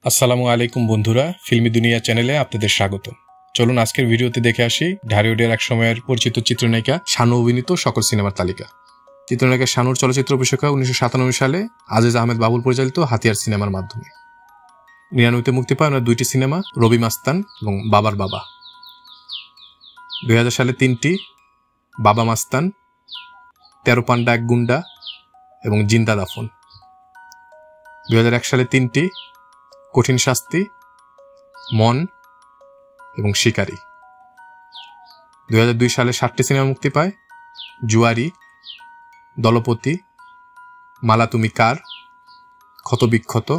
আসসালামু আলাইকুম বন্ধুরা, ফিল্মি দুনিয়া চ্যানেলে আপনাদের স্বাগত। চলুন আজকের ভিডিওতে দেখে আসি ঢালিউডের এক সময়ের পরিচিত চিত্রনায়িকা শানু অভিনীত সকল সিনেমার তালিকা। চিত্রনায়িকা শানুর চলচ্চিত্র অভিষেক 1997 সালে আজিজ আহমেদ বাবুল পরিচালিত হাতিয়ার সিনেমার মাধ্যমে। 99তে মুক্তি পায় ওনার দুইটি সিনেমা, রবি মাস্তান এবং বাবার বাবা। 2000 সালে 3টি, বাবা মাস্তান, 13 পান্ডা এক গুন্ডা এবং জিন্দা দাফন। 2001 সালে 3টি, কঠিন শাস্তি, মন এবং শিকারী। 2002 সালে 7টি সিনেমা মুক্তি পায়, জুয়ারি, দলপতি, মালা তুমি কার, ক্ষতবিক্ষত,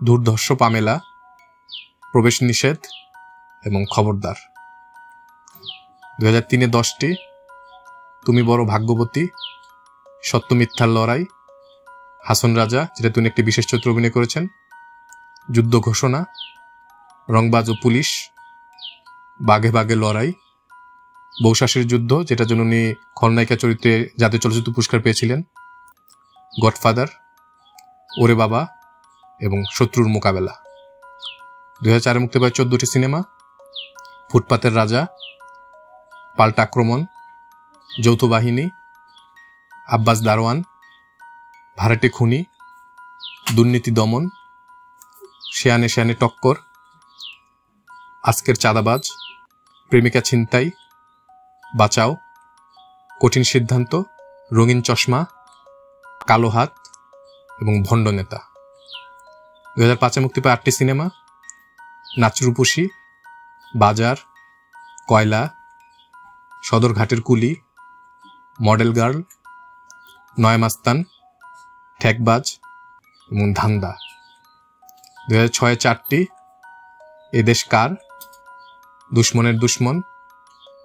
দুর্ধর্ষ পামেলা, প্রবেশ নিষেধ এবং খবরদার। 2003-এ 10টি, তুমি বড় ভাগ্যবতী, সত্য মিথ্যার লড়াই, হাসন রাজা, যেটা তিনি একটি বিশেষ চরিত্রে অভিনয় করেছেন, যুদ্ধ ঘোষণা, রংবাজ ও পুলিশ, বাঘে বাঘে লড়াই, বৌশাসের যুদ্ধ, যেটার জন্য উনি খলনায়িকা চরিত্রে জাতীয় চলচ্চিত্র পুরস্কার পেয়েছিলেন, গডফাদার, ওরে বাবা এবং শত্রুর মোকাবেলা। 2004-এ মুক্তি পায় 14টি সিনেমা, ফুটপাতের রাজা, পাল্টা আক্রমণ, যৌথ বাহিনী, আব্বাস দারোয়ান, ভাড়াটে খুনি, দুর্নীতি দমন, শেয়ানে শেয়ানে টক্কর, আজকের চাঁদাবাজ, প্রেমিকা ছিনতাই, বাঁচাও, কঠিন সিদ্ধান্ত, রঙিন চশমা, কালো হাত এবং ভণ্ড নেতা। 2005-এ মুক্তি পায় 8টি সিনেমা, নাচরূপসী, বাজার, কয়লা, সদরঘাটের কুলি, মডেল গার্ল, নয়মাস্তান, ঠেকবাজ এবং ধান্দা। 2006-এ 4টি, এদেশ কার, দুশ্মনের দুশ্মন,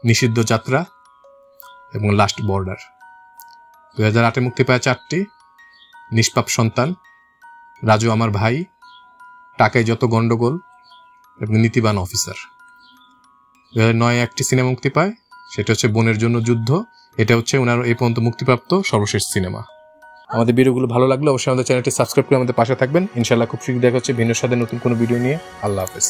নিষিদ্ধ যাত্রা এবং লাস্ট বর্ডার। 2008-এ মুক্তি পায় 4টি, নিষ্পাপ সন্তান, রাজু আমার ভাই, টাকায় যত গন্ডগোল এবং নীতিবান অফিসার। 2009-এ একটি সিনেমা মুক্তি পায়, সেটা হচ্ছে বোনের জন্য যুদ্ধ। এটা হচ্ছে ওনার এই পর্যন্ত মুক্তিপ্রাপ্ত সর্বশেষ সিনেমা। আমাদের ভিডিওগুলো ভালো লাগলে অবশ্যই আমাদের চ্যানেলটি সাবস্ক্রাইব করে আমাদের পাশে থাকবেন। ইনশাআল্লাহ খুব শীঘ্রই দেখা হচ্ছে ভিন্ন স্বাদের নতুন কোনো ভিডিও নিয়ে। আল্লাহ হাফেজ।